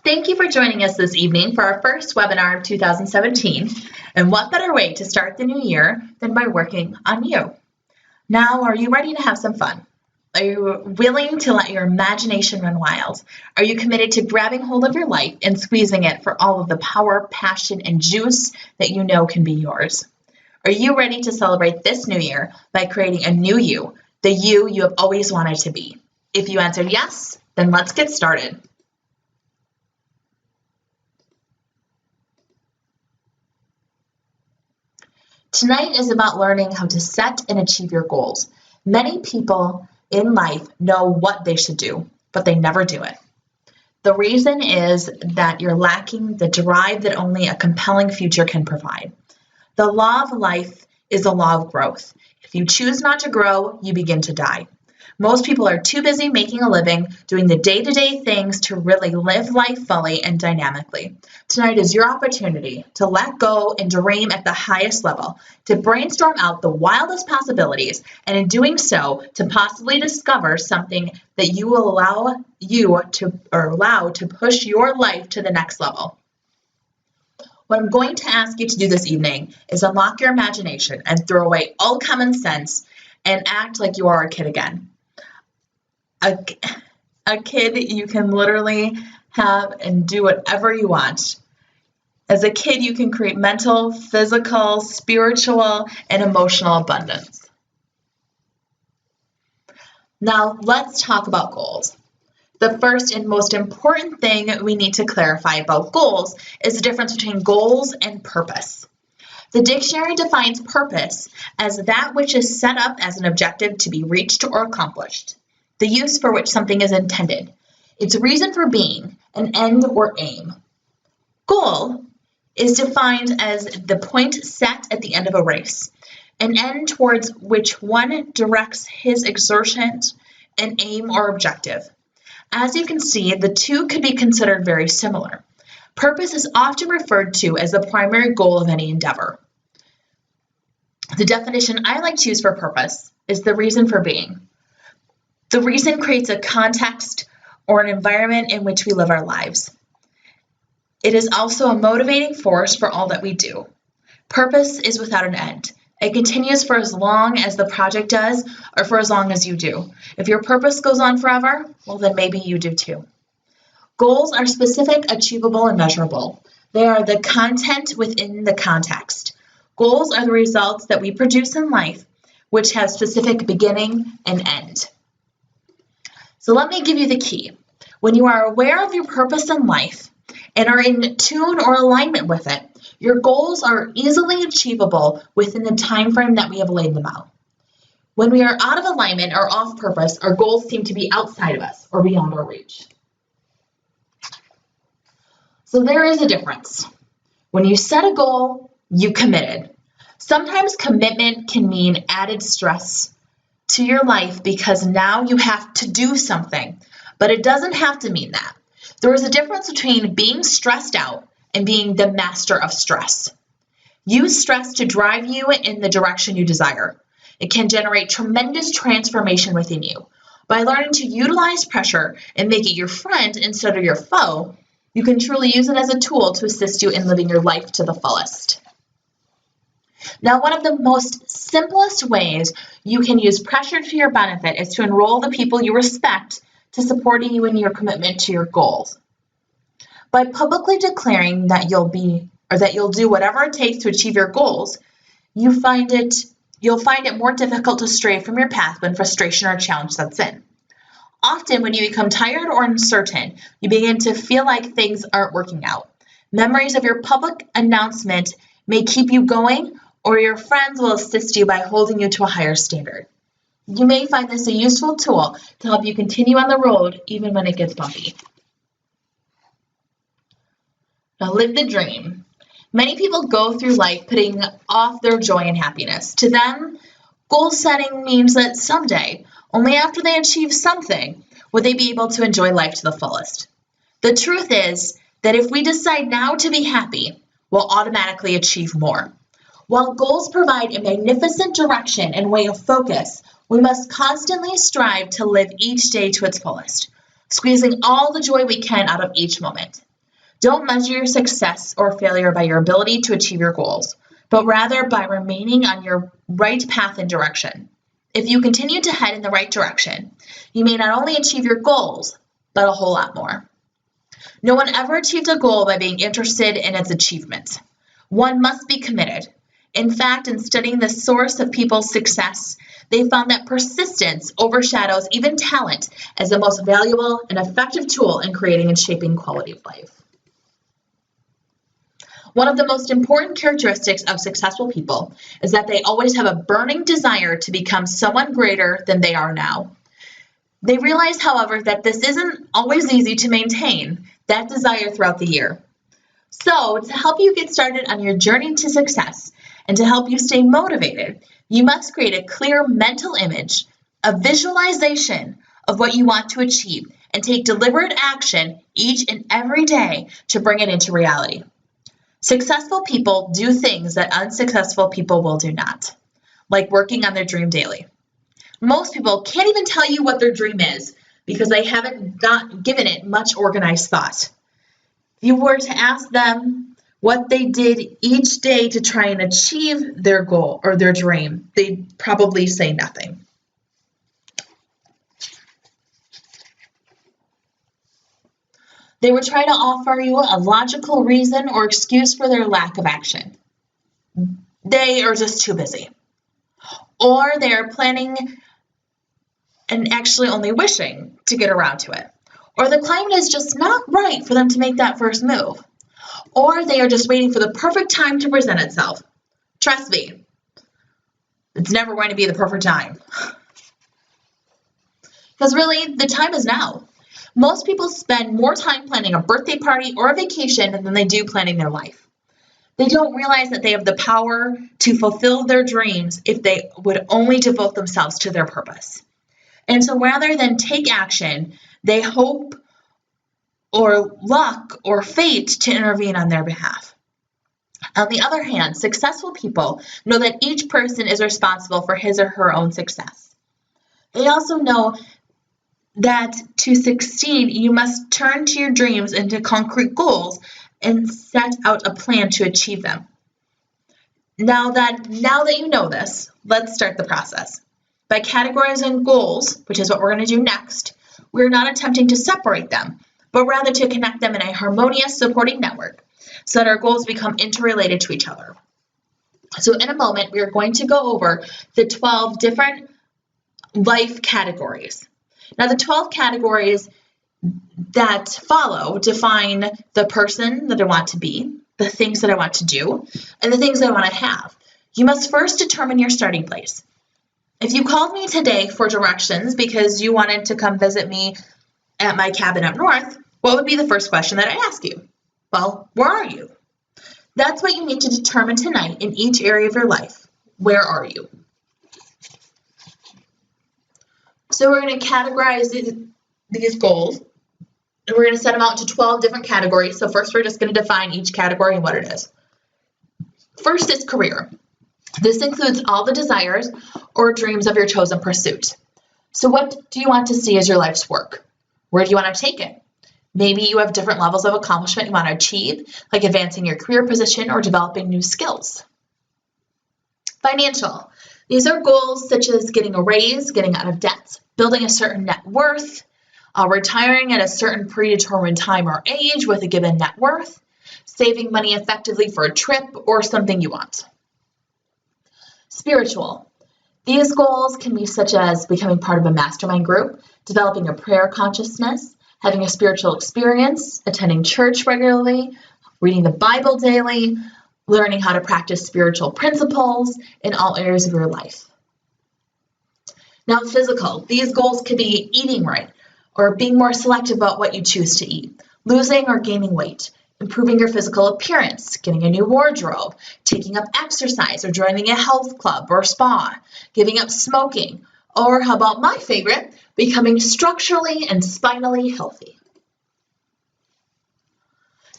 Thank you for joining us this evening for our first webinar of 2017. And what better way to start the new year than by working on you? Now, are you ready to have some fun? Are you willing to let your imagination run wild? Are you committed to grabbing hold of your life and squeezing it for all of the power, passion, and juice that you know can be yours? Are you ready to celebrate this new year by creating a new you, the you have always wanted to be? If you answered yes, then let's get started. Tonight is about learning how to set and achieve your goals. Many people in life know what they should do, but they never do it. The reason is that you're lacking the drive that only a compelling future can provide. The law of life is a law of growth. If you choose not to grow, you begin to die. Most people are too busy making a living, doing the day-to-day things to really live life fully and dynamically. Tonight is your opportunity to let go and dream at the highest level, to brainstorm out the wildest possibilities, and in doing so, to possibly discover something that you will allow to push your life to the next level. What I'm going to ask you to do this evening is unlock your imagination and throw away all common sense and act like you are a kid again. A kid you can literally have and do whatever you want. As a kid, you can create mental, physical, spiritual, and emotional abundance. Now, let's talk about goals. The first and most important thing we need to clarify about goals is the difference between goals and purpose. The dictionary defines purpose as that which is set up as an objective to be reached or accomplished, the use for which something is intended, its reason for being, an end or aim. Goal is defined as the point set at the end of a race, an end towards which one directs his exertions, an aim or objective. As you can see, the two could be considered very similar. Purpose is often referred to as the primary goal of any endeavor. The definition I like to use for purpose is the reason for being. The reason creates a context or an environment in which we live our lives. It is also a motivating force for all that we do. Purpose is without an end. It continues for as long as the project does or for as long as you do. If your purpose goes on forever, well, then maybe you do too. Goals are specific, achievable, and measurable. They are the content within the context. Goals are the results that we produce in life, which have specific beginning and end. So let me give you the key. When you are aware of your purpose in life and are in tune or alignment with it, your goals are easily achievable within the time frame that we have laid them out. When we are out of alignment or off purpose, our goals seem to be outside of us or beyond our reach. So there is a difference. When you set a goal, you committed. Sometimes commitment can mean added stress to your life because now you have to do something, but it doesn't have to mean that. There is a difference between being stressed out and being the master of stress. Use stress to drive you in the direction you desire. It can generate tremendous transformation within you. By learning to utilize pressure and make it your friend instead of your foe, you can truly use it as a tool to assist you in living your life to the fullest. Now, one of the most simplest ways you can use pressure to your benefit is to enroll the people you respect to supporting you in your commitment to your goals. By publicly declaring that you'll do whatever it takes to achieve your goals, you'll find it more difficult to stray from your path when frustration or challenge sets in. Often, when you become tired or uncertain, you begin to feel like things aren't working out. Memories of your public announcement may keep you going, or your friends will assist you by holding you to a higher standard. You may find this a useful tool to help you continue on the road even when it gets bumpy. Now, live the dream. Many people go through life putting off their joy and happiness. To them, goal setting means that someday, only after they achieve something, will they be able to enjoy life to the fullest. The truth is that if we decide now to be happy, we'll automatically achieve more. While goals provide a magnificent direction and way of focus, we must constantly strive to live each day to its fullest, squeezing all the joy we can out of each moment. Don't measure your success or failure by your ability to achieve your goals, but rather by remaining on your right path and direction. If you continue to head in the right direction, you may not only achieve your goals, but a whole lot more. No one ever achieved a goal by being interested in its achievement. One must be committed. In fact, in studying the source of people's success, they found that persistence overshadows even talent as the most valuable and effective tool in creating and shaping quality of life. One of the most important characteristics of successful people is that they always have a burning desire to become someone greater than they are now. They realize, however, that this isn't always easy to maintain that desire throughout the year. So, to help you get started on your journey to success and to help you stay motivated, you must create a clear mental image, a visualization of what you want to achieve, and take deliberate action each and every day to bring it into reality. Successful people do things that unsuccessful people will do not, like working on their dream daily. Most people can't even tell you what their dream is because they haven't given it much organized thought. If you were to ask them what they did each day to try and achieve their goal or their dream, they'd probably say nothing. They would try to offer you a logical reason or excuse for their lack of action. They are just too busy. Or they are planning and actually only wishing to get around to it. Or the climate is just not right for them to make that first move. Or they are just waiting for the perfect time to present itself. Trust me, it's never going to be the perfect time. Because really, the time is now. Most people spend more time planning a birthday party or a vacation than they do planning their life. They don't realize that they have the power to fulfill their dreams if they would only devote themselves to their purpose. And so rather than take action, they hope or luck or fate to intervene on their behalf. On the other hand, successful people know that each person is responsible for his or her own success. They also know that to succeed, you must turn to your dreams into concrete goals and set out a plan to achieve them. Now that you know this, let's start the process. By categorizing goals, which is what we're going to do next, we're not attempting to separate them, but rather to connect them in a harmonious supporting network so that our goals become interrelated to each other. So in a moment, we are going to go over the 12 different life categories. Now, the 12 categories that follow define the person that I want to be, the things that I want to do, and the things that I want to have. You must first determine your starting place. If you called me today for directions because you wanted to come visit me at my cabin up north, what would be the first question that I ask you? Well, where are you? That's what you need to determine tonight in each area of your life. Where are you? So we're going to categorize these goals, and we're going to set them out to 12 different categories. So first, we're just going to define each category and what it is. First is career. This includes all the desires or dreams of your chosen pursuit. So what do you want to see as your life's work? Where do you want to take it? Maybe you have different levels of accomplishment you want to achieve, like advancing your career position or developing new skills. Financial. These are goals such as getting a raise, getting out of debt, building a certain net worth, retiring at a certain predetermined time or age with a given net worth, saving money effectively for a trip or something you want. Spiritual. These goals can be such as becoming part of a mastermind group, developing a prayer consciousness, having a spiritual experience, attending church regularly, reading the Bible daily, learning how to practice spiritual principles in all areas of your life. Now, physical. These goals could be eating right or being more selective about what you choose to eat, losing or gaining weight, improving your physical appearance, getting a new wardrobe, taking up exercise or joining a health club or spa, giving up smoking, or how about my favorite, becoming structurally and spinally healthy.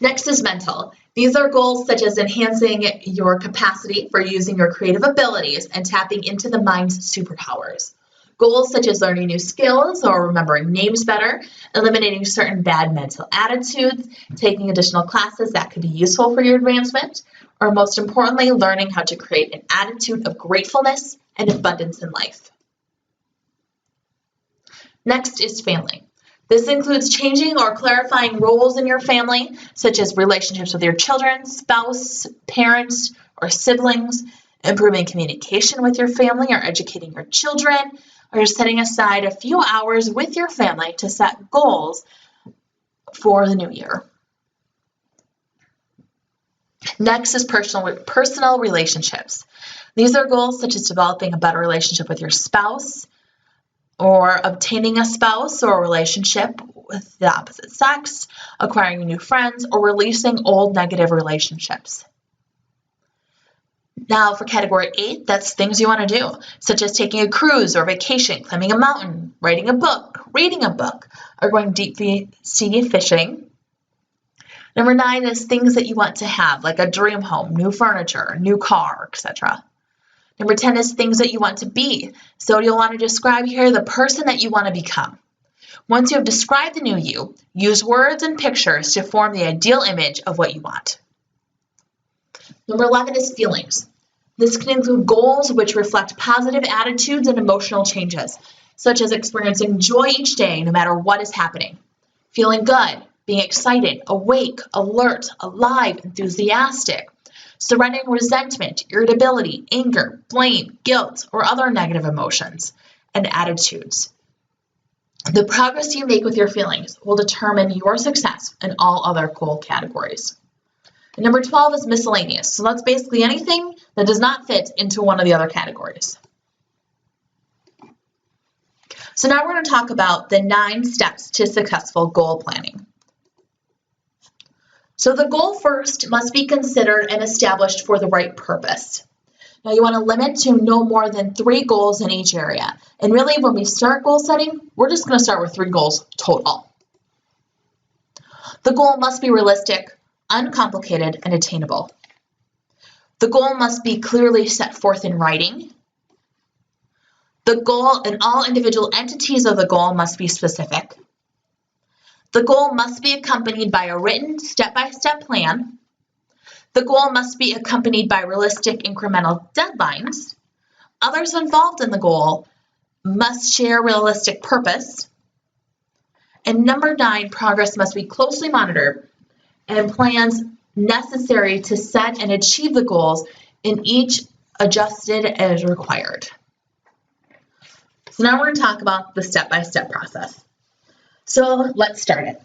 Next is mental. These are goals such as enhancing your capacity for using your creative abilities and tapping into the mind's superpowers. Goals such as learning new skills or remembering names better, eliminating certain bad mental attitudes, taking additional classes that could be useful for your advancement, or most importantly, learning how to create an attitude of gratefulness and abundance in life. Next is family. This includes changing or clarifying roles in your family, such as relationships with your children, spouse, parents, or siblings, improving communication with your family or educating your children, or setting aside a few hours with your family to set goals for the new year. Next is personal relationships. These are goals such as developing a better relationship with your spouse, or obtaining a spouse or a relationship with the opposite sex, acquiring new friends, or releasing old negative relationships. Now for category 8, that's things you want to do, such as taking a cruise or vacation, climbing a mountain, writing a book, reading a book, or going deep sea fishing. Number 9 is things that you want to have, like a dream home, new furniture, new car, etc. Number 10 is things that you want to be. So you'll want to describe here the person that you want to become. Once you have described the new you, use words and pictures to form the ideal image of what you want. Number 11 is feelings. This can include goals which reflect positive attitudes and emotional changes, such as experiencing joy each day no matter what is happening, feeling good, being excited, awake, alert, alive, enthusiastic, surrendering resentment, irritability, anger, blame, guilt, or other negative emotions and attitudes. The progress you make with your feelings will determine your success in all other goal categories. And number 12 is miscellaneous. So that's basically anything that does not fit into one of the other categories. So now we're going to talk about the 9 steps to successful goal planning. So the goal first must be considered and established for the right purpose. Now you want to limit to no more than 3 goals in each area. And really when we start goal setting, we're just going to start with 3 goals total. The goal must be realistic, uncomplicated, and attainable. The goal must be clearly set forth in writing. The goal and all individual entities of the goal must be specific. The goal must be accompanied by a written step-by-step plan. The goal must be accompanied by realistic incremental deadlines. Others involved in the goal must share realistic purpose. And number 9, progress must be closely monitored and plans necessary to set and achieve the goals in each adjusted as required. So now we're going to talk about the step-by-step process. So let's start it.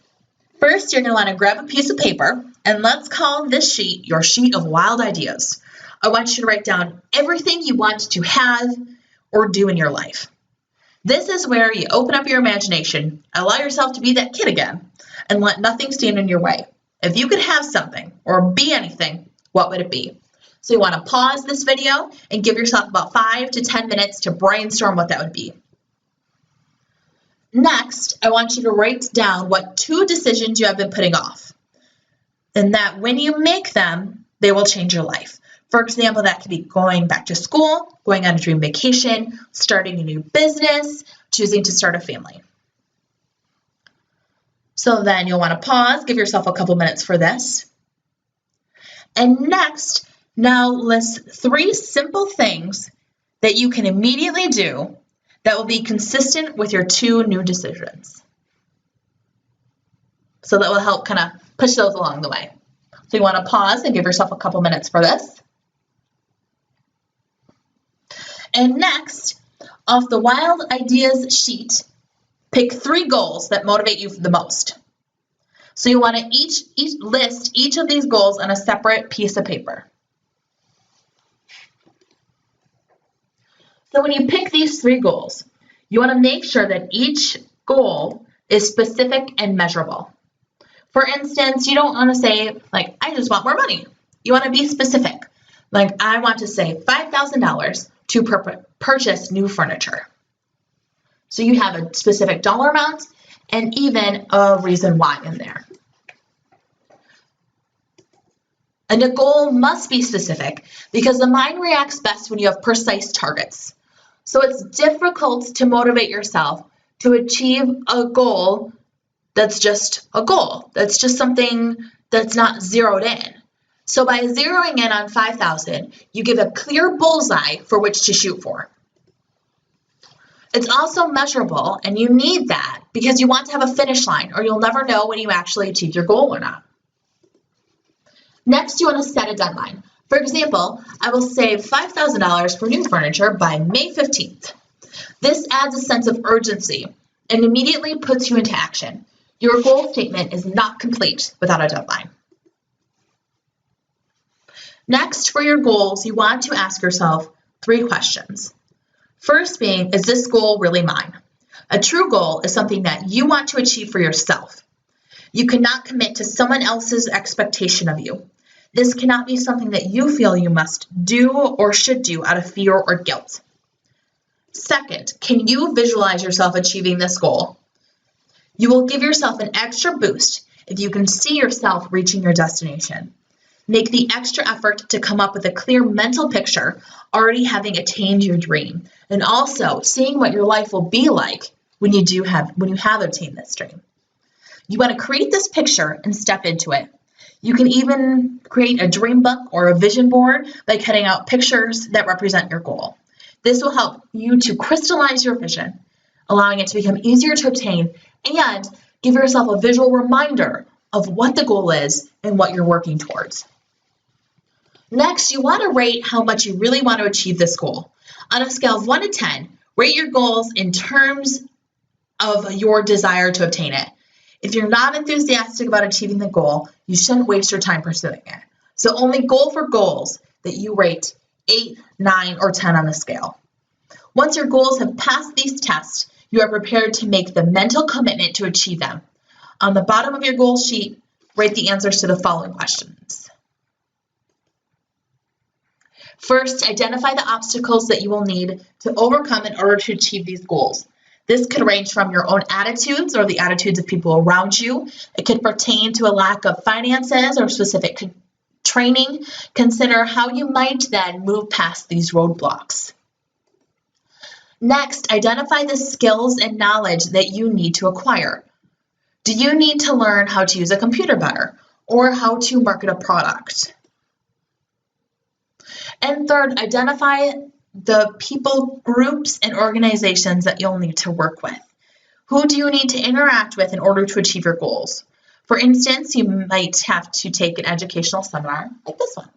First, you're going to want to grab a piece of paper, and let's call this sheet your sheet of wild ideas. I want you to write down everything you want to have or do in your life. This is where you open up your imagination, allow yourself to be that kid again, and let nothing stand in your way. If you could have something or be anything, what would it be? So you want to pause this video and give yourself about 5 to 10 minutes to brainstorm what that would be. Next, I want you to write down what 2 decisions you have been putting off, and that when you make them, they will change your life. For example, that could be going back to school, going on a dream vacation, starting a new business, choosing to start a family. So then you'll want to pause, give yourself a couple minutes for this. And next, now list 3 simple things that you can immediately do that will be consistent with your 2 new decisions. So that will help kind of push those along the way. So you want to pause and give yourself a couple minutes for this. And next, off the Wild Ideas sheet, pick 3 goals that motivate you the most. So you want to list each of these goals on a separate piece of paper. So when you pick these 3 goals, you want to make sure that each goal is specific and measurable. For instance, you don't want to say, like, I just want more money. You want to be specific. Like, I want to save $5,000 to purchase new furniture. So you have a specific dollar amount and even a reason why in there. And a goal must be specific because the mind reacts best when you have precise targets. So it's difficult to motivate yourself to achieve a goal that's just a goal. That's just something that's not zeroed in. So by zeroing in on 5,000, you give a clear bullseye for which to shoot for. It's also measurable, and you need that because you want to have a finish line, or you'll never know when you actually achieve your goal or not. Next, you want to set a deadline. For example, I will save $5,000 for new furniture by May 15th. This adds a sense of urgency and immediately puts you into action. Your goal statement is not complete without a deadline. Next, for your goals, you want to ask yourself 3 questions. First being, is this goal really mine? A true goal is something that you want to achieve for yourself. You cannot commit to someone else's expectation of you. This cannot be something that you feel you must do or should do out of fear or guilt. Second, can you visualize yourself achieving this goal? You will give yourself an extra boost if you can see yourself reaching your destination. Make the extra effort to come up with a clear mental picture, already having attained your dream, and also seeing what your life will be like when you have obtained this dream. You want to create this picture and step into it. You can even create a dream book or a vision board by cutting out pictures that represent your goal. This will help you to crystallize your vision, allowing it to become easier to obtain, and give yourself a visual reminder of what the goal is and what you're working towards. Next, you want to rate how much you really want to achieve this goal. On a scale of 1 to 10, rate your goals in terms of your desire to obtain it. If you're not enthusiastic about achieving the goal, you shouldn't waste your time pursuing it. So only go for goals that you rate 8, 9, or 10 on the scale. Once your goals have passed these tests, you are prepared to make the mental commitment to achieve them. On the bottom of your goal sheet, write the answers to the following questions. First, identify the obstacles that you will need to overcome in order to achieve these goals. This could range from your own attitudes or the attitudes of people around you. It could pertain to a lack of finances or specific training. Consider how you might then move past these roadblocks. Next, identify the skills and knowledge that you need to acquire. Do you need to learn how to use a computer better or how to market a product? And third, identify the people, groups, and organizations that you'll need to work with. Who do you need to interact with in order to achieve your goals? For instance, you might have to take an educational seminar like this one.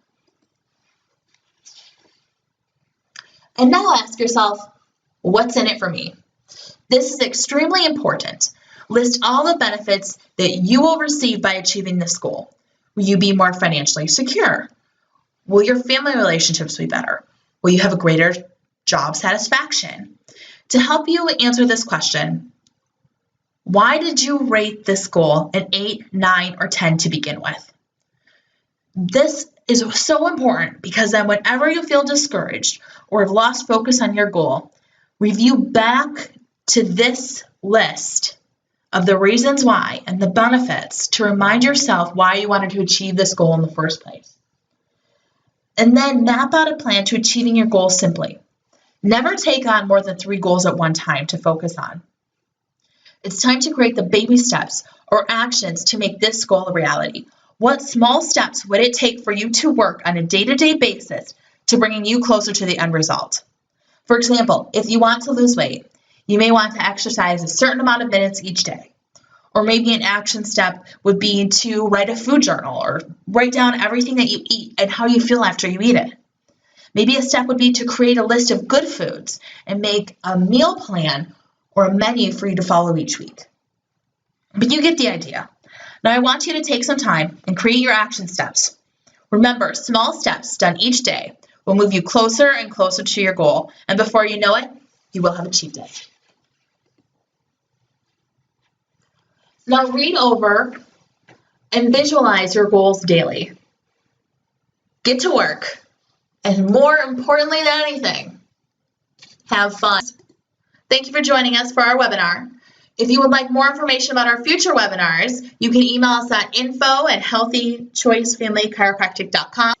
And now ask yourself, what's in it for me? This is extremely important. List all the benefits that you will receive by achieving this goal. Will you be more financially secure? Will your family relationships be better? Will you have a greater job satisfaction? To help you answer this question, why did you rate this goal an 8, 9, or 10 to begin with? This is so important because then whenever you feel discouraged or have lost focus on your goal, review back to this list of the reasons why and the benefits to remind yourself why you wanted to achieve this goal in the first place. And then map out a plan to achieving your goal simply. Never take on more than 3 goals at one time to focus on. It's time to create the baby steps or actions to make this goal a reality. What small steps would it take for you to work on a day-to-day basis to bringing you closer to the end result? For example, if you want to lose weight, you may want to exercise a certain amount of minutes each day. Or maybe an action step would be to write a food journal or write down everything that you eat and how you feel after you eat it. Maybe a step would be to create a list of good foods and make a meal plan or a menu for you to follow each week. But you get the idea. Now I want you to take some time and create your action steps. Remember, small steps done each day will move you closer and closer to your goal, and before you know it, you will have achieved it. Now read over and visualize your goals daily. Get to work, and more importantly than anything, have fun. Thank you for joining us for our webinar. If you would like more information about our future webinars, you can email us at info@healthychoicefamilychiropractic.com.